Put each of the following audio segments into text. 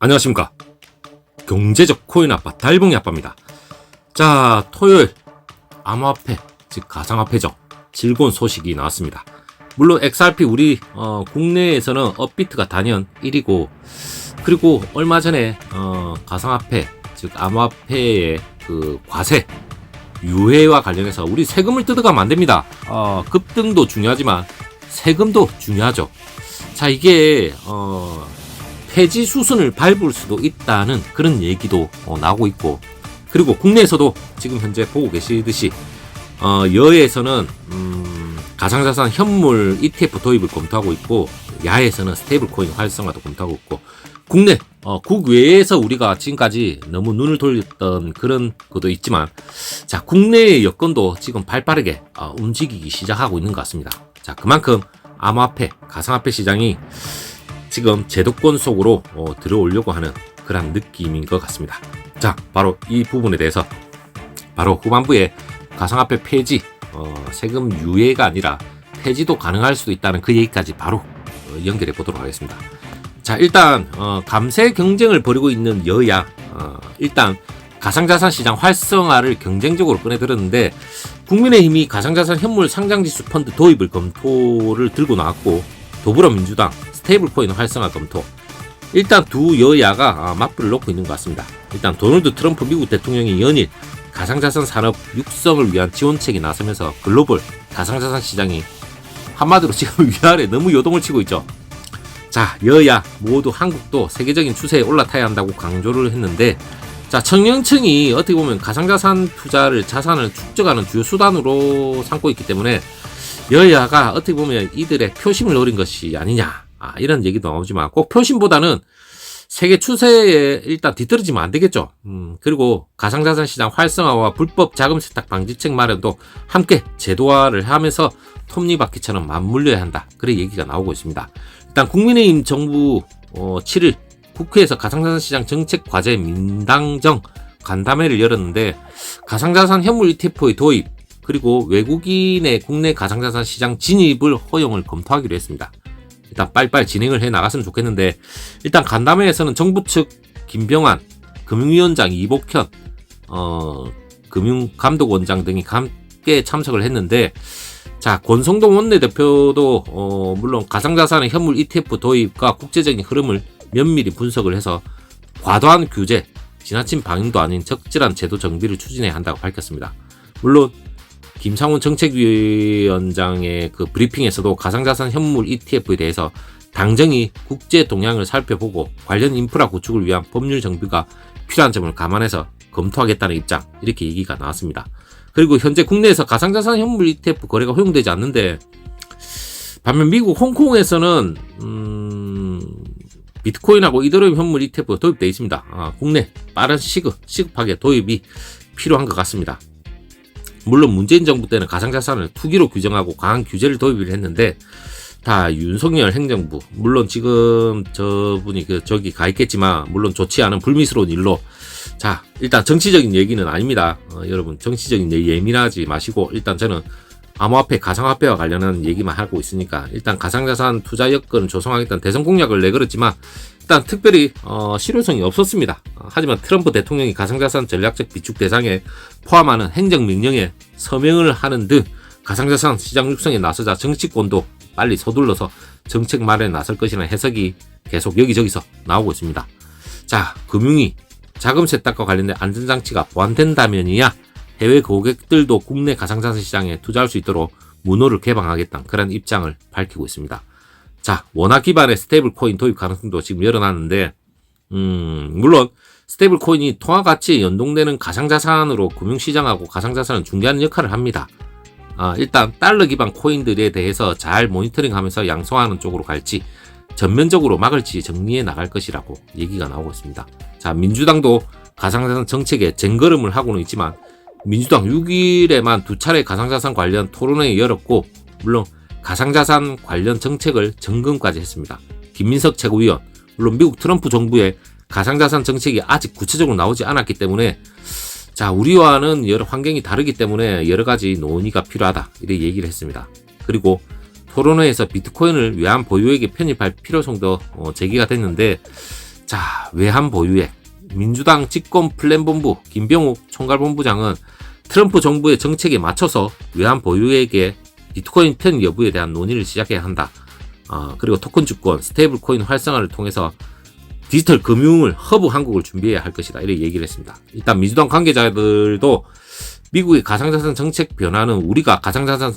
안녕하십니까. 경제적 코인 아빠 달봉이 아빠입니다. 자, 토요일 암호화폐 즉 가상화폐죠, 즐거운 소식이 나왔습니다. 물론 XRP 우리 국내에서는 업비트가 단연 1위고, 그리고 얼마 전에 가상화폐 즉 암호화폐의 그 과세 유예와 관련해서 우리 세금을 뜯어가면 안 됩니다. 급등도 중요하지만 세금도 중요하죠. 자, 이게 폐지 수순을 밟을 수도 있다는 그런 얘기도 나오고 있고, 그리고 국내에서도 지금 현재 보고 계시듯이 여에서는 가상자산 현물 ETF 도입을 검토하고 있고, 야에서는 스테이블 코인 활성화도 검토하고 있고, 국내 국외에서 우리가 지금까지 너무 눈을 돌렸던 그런 것도 있지만, 자, 국내의 여건도 지금 발빠르게 움직이기 시작하고 있는 것 같습니다. 자, 그만큼 암호화폐 가상화폐 시장이 지금 제도권 속으로 들어오려고 하는 그런 느낌인 것 같습니다. 자, 바로 이 부분에 대해서 바로 후반부에 가상화폐 폐지, 세금 유예가 아니라 폐지도 가능할 수도 있다는 그 얘기까지 바로 연결해 보도록 하겠습니다. 자, 일단 감세 경쟁을 벌이고 있는 여야, 일단 가상자산 시장 활성화를 경쟁적으로 꺼내들었는데, 국민의힘이 가상자산 현물 상장지수 펀드 도입을 검토를 들고 나왔고, 더불어민주당 스테이블 코인 활성화 검토, 일단 두 여야가 맞불을 놓고 있는 것 같습니다. 일단 도널드 트럼프 미국 대통령이 연일 가상자산 산업 육성을 위한 지원책에 나서면서 글로벌 가상자산 시장이 한마디로 지금 위아래 너무 요동을 치고 있죠. 자, 여야 모두 한국도 세계적인 추세에 올라타야 한다고 강조를 했는데, 자, 청년층이 어떻게 보면 가상자산 투자를 자산을 축적하는 주요 수단으로 삼고 있기 때문에 여야가 어떻게 보면 이들의 표심을 노린 것이 아니냐, 이런 얘기도 나오지만 꼭 표심보다는 세계 추세에 일단 뒤떨어지면 안 되겠죠. 그리고 가상자산 시장 활성화와 불법 자금 세탁 방지책 마련도 함께 제도화를 하면서 톱니바퀴처럼 맞물려야 한다, 그런 얘기가 나오고 있습니다. 일단 국민의힘 정부 7일 국회에서 가상자산 시장 정책 과제 민당정 간담회를 열었는데, 가상자산 현물 ETF의 도입, 그리고 외국인의 국내 가상자산 시장 진입을 허용을 검토하기로 했습니다. 일단 빨리빨리 진행을 해 나갔으면 좋겠는데, 일단 간담회에서는 정부 측 김병환 금융위원장, 이복현 금융감독원장 등이 함께 참석을 했는데, 자, 권성동 원내대표도 물론 가상자산의 현물 ETF 도입과 국제적인 흐름을 면밀히 분석을 해서 과도한 규제, 지나친 방임도 아닌 적절한 제도 정비를 추진해야 한다고 밝혔습니다. 물론 김상훈 정책위원장의 그 브리핑에서도 가상자산 현물 ETF에 대해서 당정이 국제 동향을 살펴보고 관련 인프라 구축을 위한 법률 정비가 필요한 점을 감안해서 검토하겠다는 입장, 이렇게 얘기가 나왔습니다. 그리고 현재 국내에서 가상자산 현물 ETF 거래가 허용되지 않는데, 반면 미국 홍콩에서는 비트코인하고 이더리움 현물 ETF 도입되어 있습니다. 국내 빠른 시급하게 도입이 필요한 것 같습니다. 물론 문재인 정부 때는 가상자산을 투기로 규정하고 강한 규제를 도입을 했는데, 다 윤석열 행정부, 물론 지금 저분이 저기 가 있겠지만 물론 좋지 않은 불미스러운 일로, 자, 일단 정치적인 얘기는 아닙니다. 여러분, 정치적인 얘기 예민하지 마시고, 일단 저는 암호화폐 가상화폐와 관련한 얘기만 하고 있으니까, 일단 가상자산 투자 여건을 조성하겠다는 대선 공약을 내걸었지만 일단 특별히 실효성이 없었습니다. 하지만 트럼프 대통령이 가상자산 전략적 비축 대상에 포함하는 행정명령에 서명을 하는 등 가상자산 시장 육성에 나서자 정치권도 빨리 서둘러서 정책 마련에 나설 것이라는 해석이 계속 여기저기서 나오고 있습니다. 자, 금융위 자금 세탁과 관련된 안전장치가 보완된다면이야 해외 고객들도 국내 가상자산 시장에 투자할 수 있도록 문호를 개방하겠다는 그런 입장을 밝히고 있습니다. 자, 원화 기반의 스테이블 코인 도입 가능성도 지금 열어놨는데, 물론 스테이블 코인이 통화 가치에 연동되는 가상자산으로 금융시장하고 가상자산은 중개하는 역할을 합니다. 일단 달러 기반 코인들에 대해서 잘 모니터링하면서 양성하는 쪽으로 갈지 전면적으로 막을지 정리해 나갈 것이라고 얘기가 나오고 있습니다. 자, 민주당도 가상자산 정책에 쟁걸음을 하고는 있지만 민주당 6일에만 2차례 가상자산 관련 토론회를 열었고, 물론 가상자산 관련 정책을 점검까지 했습니다. 김민석 최고위원, 물론 미국 트럼프 정부의 가상자산 정책이 아직 구체적으로 나오지 않았기 때문에, 자, 우리와는 여러 환경이 다르기 때문에 여러 가지 논의가 필요하다, 이렇게 얘기를 했습니다. 그리고 토론회에서 비트코인을 외환 보유액에 편입할 필요성도 제기가 됐는데, 자, 외환 보유액. 민주당 집권 플랜본부 김병욱 총괄본부장은 트럼프 정부의 정책에 맞춰서 외환 보유액의 비트코인 편 여부에 대한 논의를 시작해야 한다. 그리고 토큰 주권, 스테이블 코인 활성화를 통해서 디지털 금융을 허브 한국을 준비해야 할 것이다. 이렇게 얘기를 했습니다. 일단 민주당 관계자들도 미국의 가상자산 정책 변화는 우리가 가상자산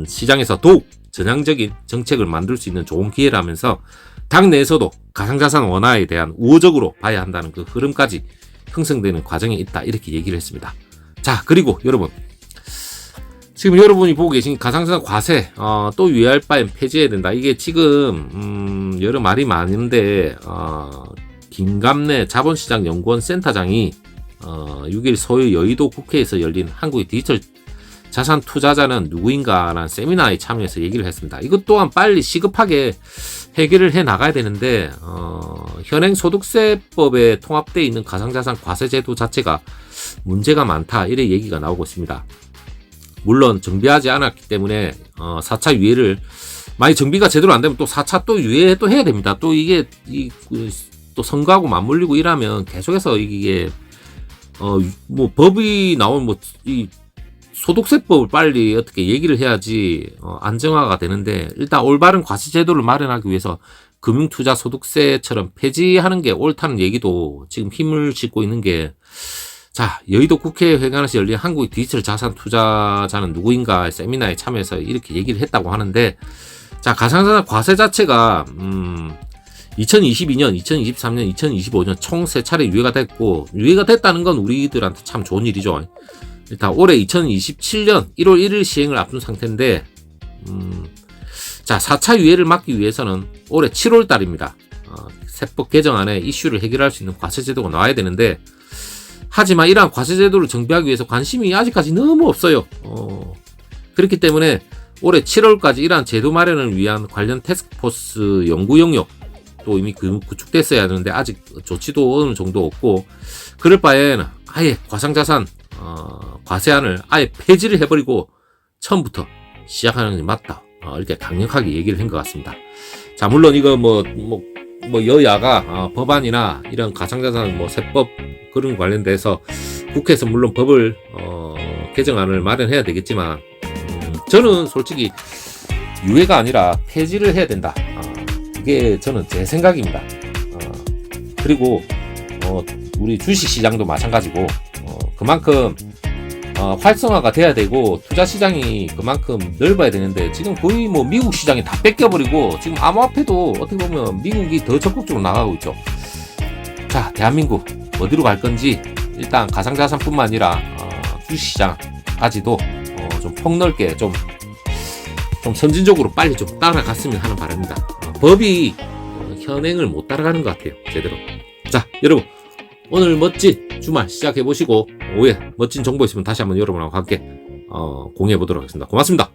시장에서 더욱 전향적인 정책을 만들 수 있는 좋은 기회라면서 당 내에서도 가상자산 원화에 대한 우호적으로 봐야 한다는 그 흐름까지 형성되는 과정에 있다. 이렇게 얘기를 했습니다. 자, 그리고 여러분, 지금 여러분이 보고 계신 가상자산 과세 또 유의할 바엔 폐지해야 된다. 이게 지금 여러 말이 많은데 김감래 자본시장연구원 센터장이 6일 서울 여의도 국회에서 열린 한국의 디지털 자산 투자자는 누구인가라는 세미나에 참여해서 얘기를 했습니다. 이것 또한 빨리 시급하게 해결을 해 나가야 되는데 현행 소득세법에 통합되어 있는 가상자산 과세제도 자체가 문제가 많다. 이런 얘기가 나오고 있습니다. 물론 정비하지 않았기 때문에 4차 유예를 만약 정비가 제대로 안 되면 또 4차 또 유예 또 해야 됩니다. 또 이게 또 선거하고 맞물리고 이러면 계속해서 이게 뭐 법이 나오면 이 소득세법을 빨리 어떻게 얘기를 해야지 안정화가 되는데 일단 올바른 과세제도를 마련하기 위해서 금융투자소득세처럼 폐지하는 게 옳다는 얘기도 지금 힘을 싣고 있는 게 자, 여의도 국회회관에서 열린 한국의 디지털 자산 투자자는 누구인가 세미나에 참여해서 이렇게 얘기를 했다고 하는데 자, 가상자산 과세 자체가 2022년, 2023년, 2025년 총 3차례 유예가 됐고 유예가 됐다는 건 우리들한테 참 좋은 일이죠. 일단 올해 2027년 1월 1일 시행을 앞둔 상태인데 자, 4차 유예를 막기 위해서는 올해 7월 달입니다. 세법 개정안에 이슈를 해결할 수 있는 과세제도가 나와야 되는데 하지만 이러한 과세제도를 정비하기 위해서 관심이 아직까지 너무 없어요. 그렇기 때문에 올해 7월까지 이러한 제도 마련을 위한 관련 태스크포스 연구 영역 또 이미 구축됐어야 하는데 아직 조치도 어느 정도 없고 그럴 바에는 아예 가상자산 과세안을 아예 폐지를 해버리고 처음부터 시작하는 게 맞다. 이렇게 강력하게 얘기를 한 것 같습니다. 자, 물론 이거 뭐 여야가 법안이나 이런 가상자산 세법 그런 관련돼서 국회에서 물론 법을 개정안을 마련해야 되겠지만 저는 솔직히 유예가 아니라 폐지를 해야 된다. 이게 저는 제 생각입니다. 그리고 우리 주식시장도 마찬가지고 그만큼 활성화가 돼야 되고 투자 시장이 그만큼 넓어야 되는데 지금 거의 미국 시장이 다 뺏겨버리고 지금 암호화폐도 어떻게 보면 미국이 더 적극적으로 나가고 있죠. 자, 대한민국 어디로 갈 건지 일단 가상자산뿐만 아니라 주식시장까지도 좀 폭넓게 좀 선진적으로 빨리 좀 따라갔으면 하는 바람입니다. 법이 현행을 못 따라가는 것 같아요. 제대로. 자, 여러분 오늘 멋진 주말 시작해보시고 오후에 멋진 정보 있으면 다시 한번 여러분하고 함께 공유해보도록 하겠습니다. 고맙습니다.